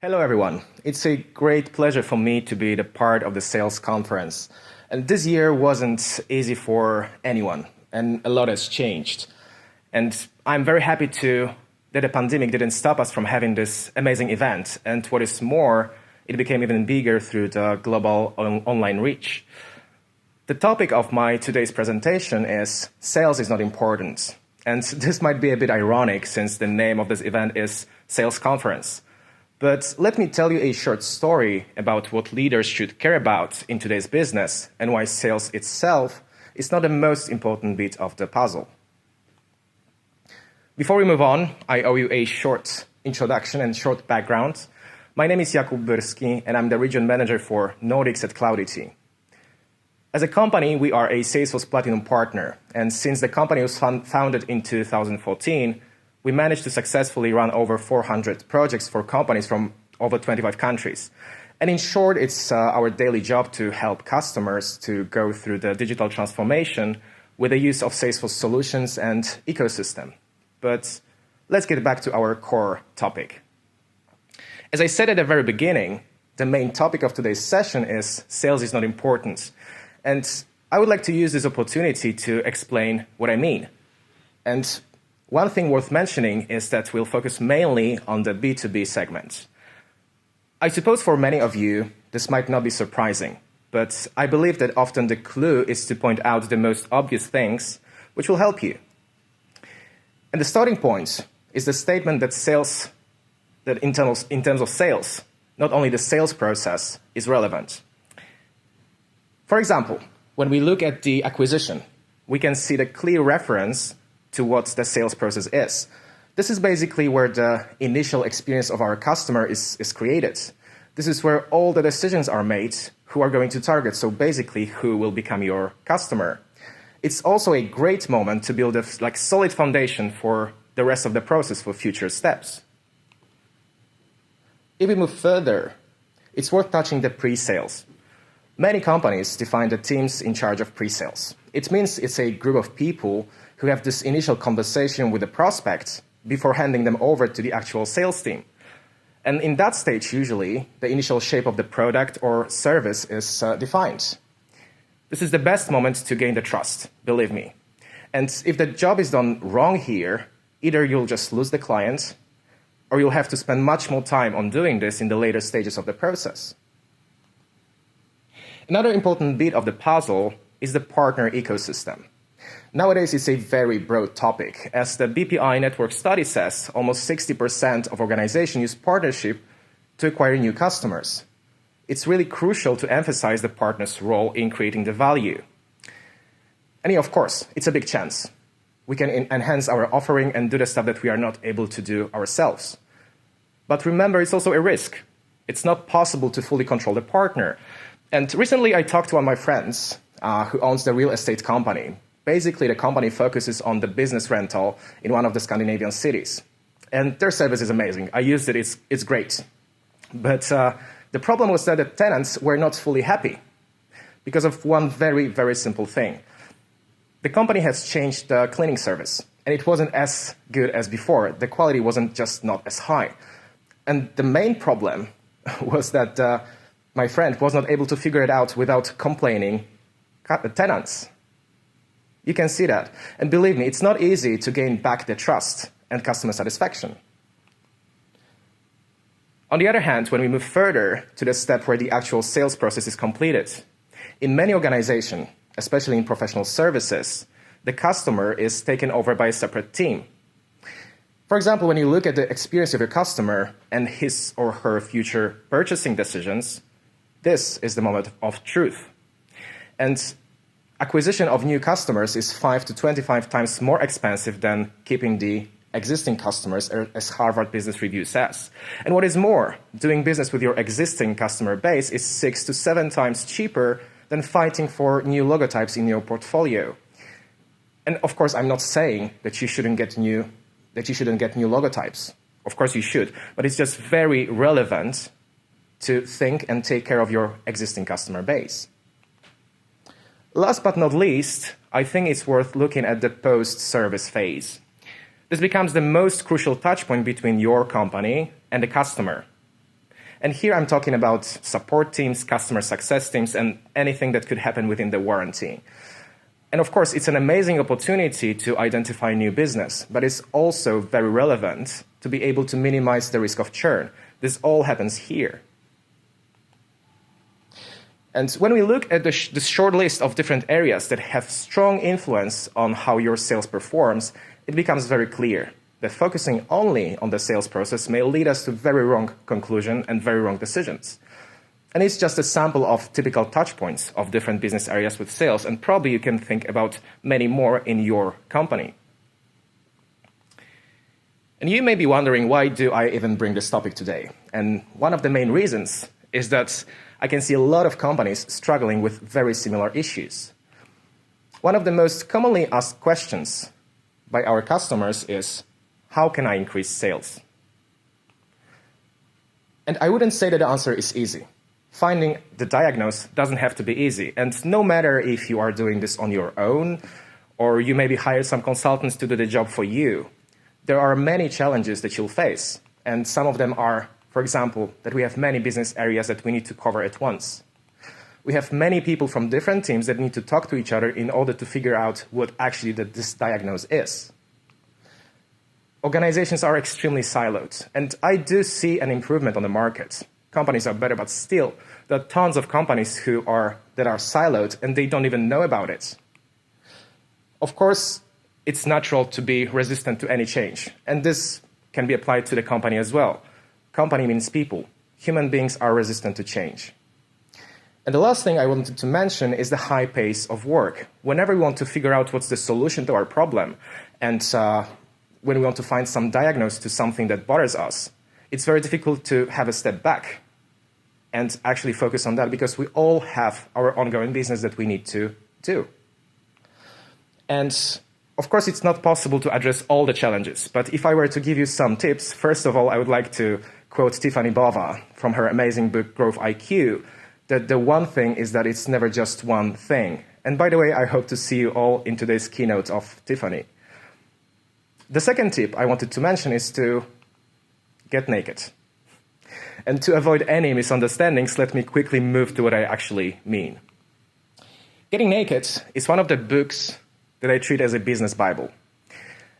Hello, everyone. It's a great pleasure for me to be the part of the sales conference. And this year wasn't easy for anyone, and a lot has changed. And I'm very happy that the pandemic didn't stop us from having this amazing event. And what is more, it became even bigger through the global online reach. The topic of my today's presentation is Sales is Not Important. And this might be a bit ironic since the name of this event is Sales Conference. But let me tell you a short story about what leaders should care about in today's business and why sales itself is not the most important bit of the puzzle. Before we move on, I owe you a short introduction and short background. My name is Jakub Byrski, and I'm the region manager for Nordics at Cloudity. As a company, we are a Salesforce Platinum partner, and since the company was founded in 2014, we managed to successfully run over 400 projects for companies from over 25 countries. And in short, it's our daily job to help customers to go through the digital transformation with the use of Salesforce solutions and ecosystem. But let's get back to our core topic. As I said at the very beginning, the main topic of today's session is sales is not important. And I would like to use this opportunity to explain what I mean. And one thing worth mentioning is that we'll focus mainly on the B2B segment. I suppose for many of you, this might not be surprising, but I believe that often the clue is to point out the most obvious things which will help you. And the starting point is the statement that in terms of sales, not only the sales process is relevant. For example, when we look at the acquisition, we can see the clear reference to what the sales process is. This is basically where the initial experience of our customer is created. This is where all the decisions are made, who are going to target, so basically who will become your customer. It's also a great moment to build a solid foundation for the rest of the process for future steps. If we move further, it's worth touching the pre-sales. Many companies define the teams in charge of pre-sales. It means it's a group of people who have this initial conversation with the prospects before handing them over to the actual sales team. And in that stage, usually, the initial shape of the product or service is defined. This is the best moment to gain the trust, believe me. And if the job is done wrong here, either you'll just lose the client, or you'll have to spend much more time on doing this in the later stages of the process. Another important bit of the puzzle is the partner ecosystem. Nowadays, it's a very broad topic. As the BPI network study says, almost 60% of organizations use partnership to acquire new customers. It's really crucial to emphasize the partner's role in creating the value. And of course, it's a big chance. We can enhance our offering and do the stuff that we are not able to do ourselves. But remember, it's also a risk. It's not possible to fully control the partner. And recently, I talked to one of my friends who owns the real estate company. Basically, the company focuses on the business rental in one of the Scandinavian cities. And their service is amazing. I used it, it's great. But the problem was that the tenants were not fully happy because of one very, very simple thing. The company has changed the cleaning service, and it wasn't as good as before. The quality wasn't just not as high. And the main problem was that my friend was not able to figure it out without complaining the tenants. You can see that. And believe me, it's not easy to gain back the trust and customer satisfaction. On the other hand, when we move further to the step where the actual sales process is completed, in many organizations, especially in professional services, the customer is taken over by a separate team. For example, when you look at the experience of your customer and his or her future purchasing decisions, this is the moment of truth. And acquisition of new customers is 5 to 25 times more expensive than keeping the existing customers, as Harvard Business Review says. And what is more, doing business with your existing customer base is 6 to 7 times cheaper than fighting for new logotypes in your portfolio. And of course, I'm not saying that you shouldn't get new logotypes. Of course you should, but it's just very relevant to think and take care of your existing customer base. Last but not least, I think it's worth looking at the post-service phase. This becomes the most crucial touchpoint between your company and the customer. And here I'm talking about support teams, customer success teams, and anything that could happen within the warranty. And of course, it's an amazing opportunity to identify new business, but it's also very relevant to be able to minimize the risk of churn. This all happens here. And when we look at the short list of different areas that have strong influence on how your sales performs, it becomes very clear that focusing only on the sales process may lead us to very wrong conclusions and very wrong decisions. And it's just a sample of typical touch points of different business areas with sales, and probably you can think about many more in your company. And you may be wondering, why do I even bring this topic today? And one of the main reasons is that I can see a lot of companies struggling with very similar issues. One of the most commonly asked questions by our customers is, how can I increase sales? And I wouldn't say that the answer is easy. Finding the diagnosis doesn't have to be easy. And no matter if you are doing this on your own, or you maybe hire some consultants to do the job for you, there are many challenges that you'll face. And some of them are, for example, that we have many business areas that we need to cover at once. We have many people from different teams that need to talk to each other in order to figure out what actually this diagnosis is. Organizations are extremely siloed, and I do see an improvement on the market. Companies are better, but still, there are tons of companies that are siloed, and they don't even know about it. Of course, it's natural to be resistant to any change, and this can be applied to the company as well. Company means people. Human beings are resistant to change. And the last thing I wanted to mention is the high pace of work. Whenever we want to figure out what's the solution to our problem, and when we want to find some diagnosis to something that bothers us, it's very difficult to have a step back and actually focus on that, because we all have our ongoing business that we need to do. And of course, it's not possible to address all the challenges, but if I were to give you some tips, first of all, I would like to quote Tiffany Bova from her amazing book, Growth IQ, that the one thing is that it's never just one thing. And by the way, I hope to see you all in today's keynote of Tiffany. The second tip I wanted to mention is to get naked. And to avoid any misunderstandings, let me quickly move to what I actually mean. Getting Naked is one of the books that I treat as a business Bible.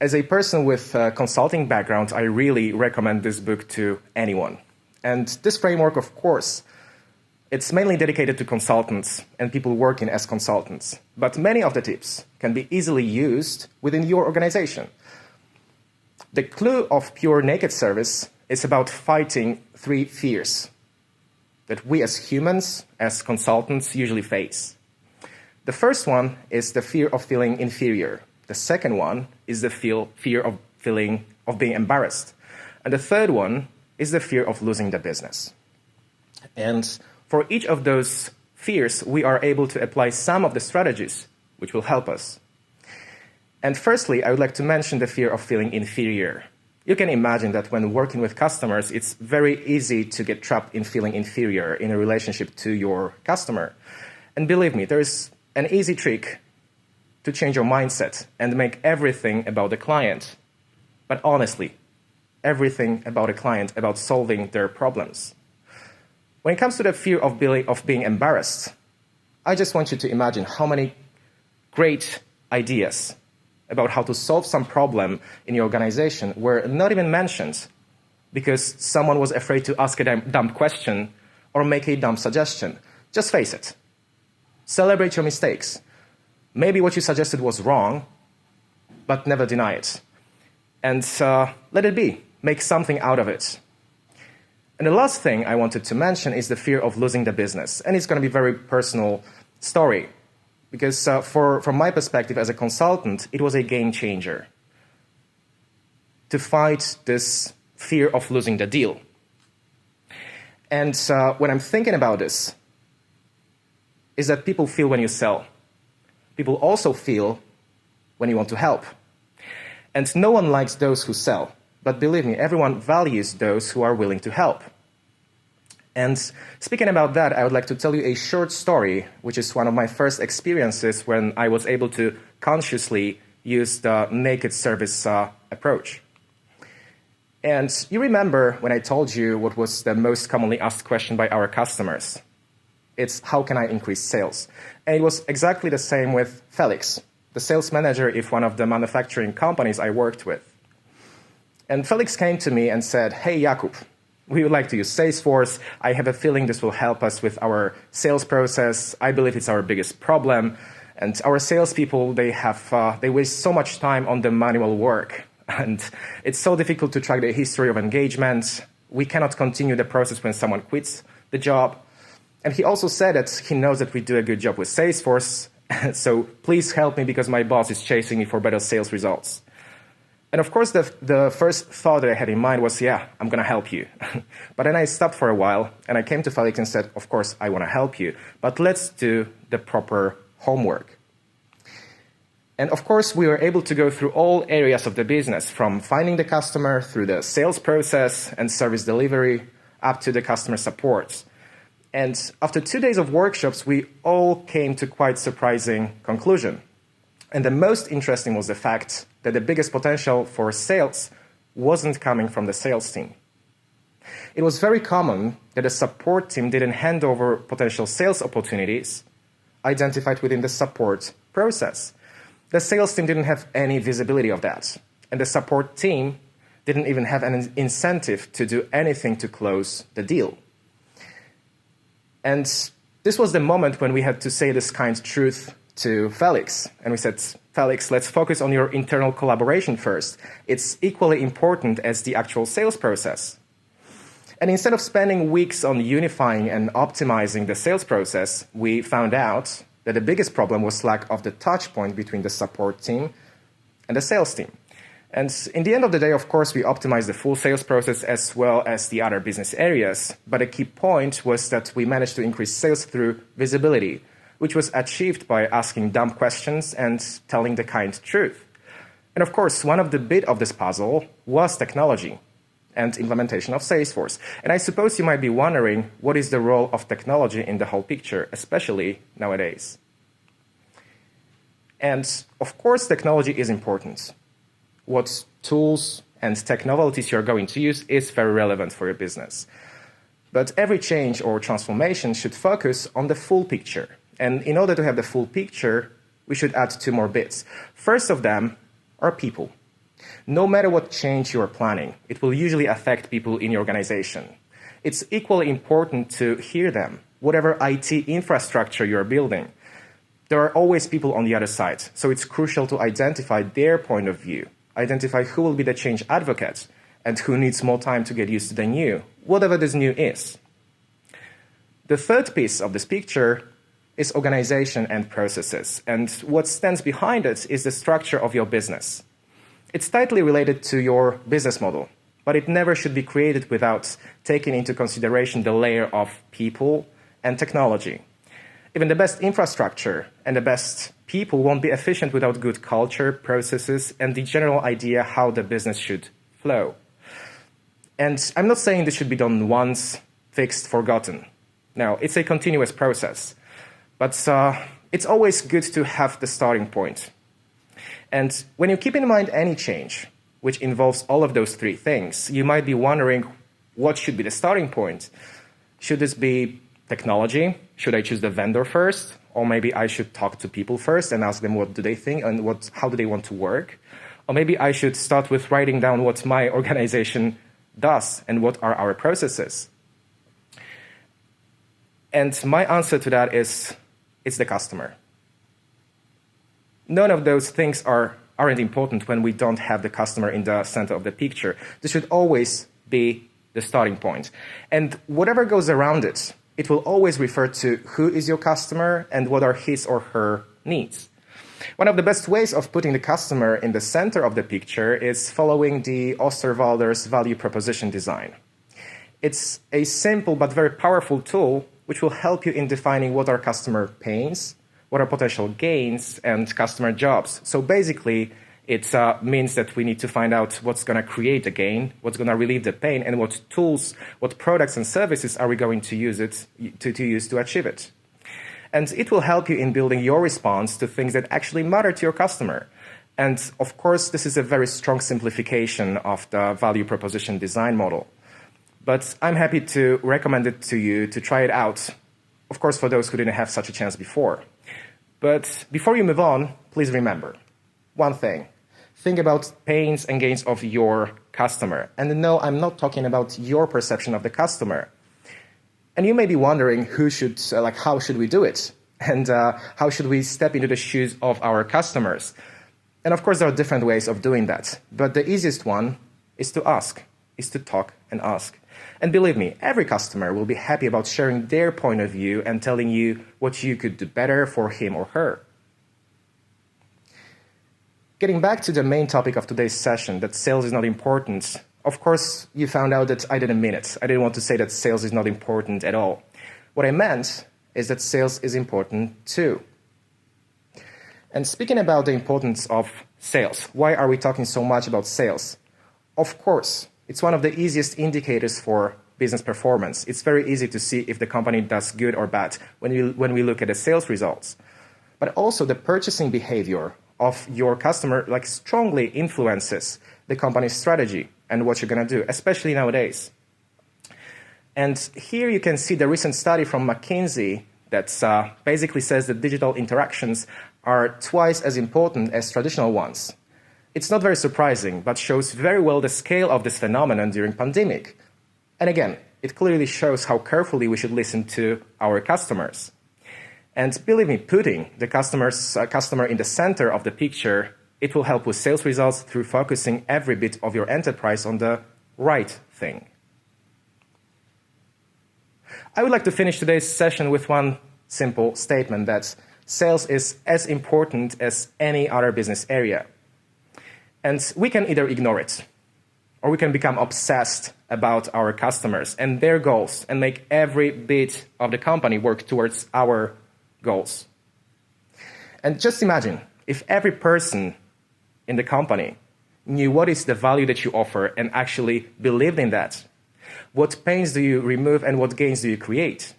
As a person with a consulting background, I really recommend this book to anyone. And this framework, of course, it's mainly dedicated to consultants and people working as consultants. But many of the tips can be easily used within your organization. The clue of pure naked service is about fighting 3 fears that we as humans, as consultants, usually face. The first one is the fear of feeling inferior. The second one is the fear of being embarrassed. And the third one is the fear of losing the business. And for each of those fears, we are able to apply some of the strategies which will help us. And firstly, I would like to mention the fear of feeling inferior. You can imagine that when working with customers, it's very easy to get trapped in feeling inferior in a relationship to your customer. And believe me, there is an easy trick to change your mindset and make everything about the client. But honestly, everything about a client, about solving their problems. When it comes to the fear of being embarrassed, I just want you to imagine how many great ideas about how to solve some problem in your organization were not even mentioned because someone was afraid to ask a dumb question or make a dumb suggestion. Just face it. Celebrate your mistakes. Maybe what you suggested was wrong, but never deny it. And let it be. Make something out of it. And the last thing I wanted to mention is the fear of losing the business. And it's going to be a very personal story. Because from my perspective as a consultant, it was a game changer to fight this fear of losing the deal. And when I'm thinking about this, is that people feel when you sell. People also feel when you want to help. And no one likes those who sell. But believe me, everyone values those who are willing to help. And speaking about that, I would like to tell you a short story, which is one of my first experiences when I was able to consciously use the naked service approach. And you remember when I told you what was the most commonly asked question by our customers? It's how can I increase sales? And it was exactly the same with Felix, the sales manager of one of the manufacturing companies I worked with. And Felix came to me and said, hey, Jakub, we would like to use Salesforce. I have a feeling this will help us with our sales process. I believe it's our biggest problem. And our salespeople, they waste so much time on the manual work. And it's so difficult to track the history of engagement. We cannot continue the process when someone quits the job. And he also said that he knows that we do a good job with Salesforce. So please help me because my boss is chasing me for better sales results. And of course, the first thought that I had in mind was, yeah, I'm going to help you. But then I stopped for a while, and I came to Felix and said, of course, I want to help you, but let's do the proper homework. And of course, we were able to go through all areas of the business, from finding the customer through the sales process and service delivery, up to the customer support. And after 2 days of workshops, we all came to quite surprising conclusion. And the most interesting was the fact that the biggest potential for sales wasn't coming from the sales team. It was very common that the support team didn't hand over potential sales opportunities identified within the support process. The sales team didn't have any visibility of that, and the support team didn't even have an incentive to do anything to close the deal. And this was the moment when we had to say this kind truth to Felix. And we said, Felix, let's focus on your internal collaboration first. It's equally important as the actual sales process. And instead of spending weeks on unifying and optimizing the sales process, we found out that the biggest problem was lack of the touch point between the support team and the sales team. And in the end of the day, of course, we optimized the full sales process as well as the other business areas. But a key point was that we managed to increase sales through visibility, which was achieved by asking dumb questions and telling the kind truth. And of course, one of the bit of this puzzle was technology and implementation of Salesforce. And I suppose you might be wondering, what is the role of technology in the whole picture, especially nowadays? And of course, technology is important. What tools and technologies you're going to use is very relevant for your business. But every change or transformation should focus on the full picture. And in order to have the full picture, we should add 2 more bits. First of them are people. No matter what change you are planning, it will usually affect people in your organization. It's equally important to hear them, whatever IT infrastructure you're building. There are always people on the other side, so it's crucial to identify their point of view, identify who will be the change advocate, and who needs more time to get used to the new, whatever this new is. The third piece of this picture is organization and processes. And what stands behind it is the structure of your business. It's tightly related to your business model, but it never should be created without taking into consideration the layer of people and technology. Even the best infrastructure and the best people won't be efficient without good culture, processes, and the general idea how the business should flow. And I'm not saying this should be done once, fixed, forgotten. No, it's a continuous process. But it's always good to have the starting point. And when you keep in mind any change, which involves all of those 3 things, you might be wondering what should be the starting point. Should this be technology? Should I choose the vendor first? Or maybe I should talk to people first and ask them what do they think and how do they want to work? Or maybe I should start with writing down what my organization does and what are our processes. And my answer to that is, it's the customer. None of those things aren't important when we don't have the customer in the center of the picture. This should always be the starting point. And whatever goes around it, it will always refer to who is your customer and what are his or her needs. One of the best ways of putting the customer in the center of the picture is following the Osterwalder's value proposition design. It's a simple but very powerful tool which will help you in defining what are customer pains, what are potential gains, and customer jobs. So basically, it means that we need to find out what's going to create the gain, what's going to relieve the pain, and what tools, what products and services are we going to use to achieve it. And it will help you in building your response to things that actually matter to your customer. And of course, this is a very strong simplification of the value proposition design model. But I'm happy to recommend it to you to try it out, of course, for those who didn't have such a chance before. But before you move on, please remember one thing. Think about pains and gains of your customer. And no, I'm not talking about your perception of the customer. And you may be wondering how should we do it? And how should we step into the shoes of our customers? And of course, there are different ways of doing that. But the easiest one is to ask, is to talk and ask. And believe me, every customer will be happy about sharing their point of view and telling you what you could do better for him or her. Getting back to the main topic of today's session, that sales is not important. Of course, you found out that I didn't mean it. I didn't want to say that sales is not important at all. What I meant is that sales is important too. And speaking about the importance of sales, why are we talking so much about sales? Of course, it's one of the easiest indicators for business performance. It's very easy to see if the company does good or bad when we look at the sales results. But also the purchasing behavior of your customer strongly influences the company's strategy and what you're going to do, especially nowadays. And here you can see the recent study from McKinsey that basically says that digital interactions are twice as important as traditional ones. It's not very surprising, but shows very well the scale of this phenomenon during pandemic. And again, it clearly shows how carefully we should listen to our customers. And believe me, putting the customer in the center of the picture, it will help with sales results through focusing every bit of your enterprise on the right thing. I would like to finish today's session with one simple statement that sales is as important as any other business area. And we can either ignore it, or we can become obsessed about our customers and their goals and make every bit of the company work towards our goals. And just imagine if every person in the company knew what is the value that you offer and actually believed in that. What pains do you remove and what gains do you create?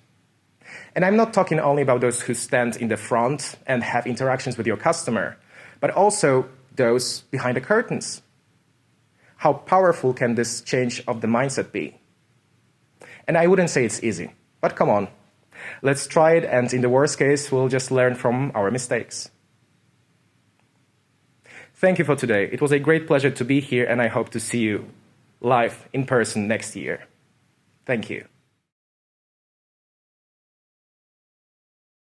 And I'm not talking only about those who stand in the front and have interactions with your customer, but also those behind the curtains. How powerful can this change of the mindset be? And I wouldn't say it's easy, but come on. Let's try it, and in the worst case, we'll just learn from our mistakes. Thank you for today. It was a great pleasure to be here, and I hope to see you live in person next year. Thank you.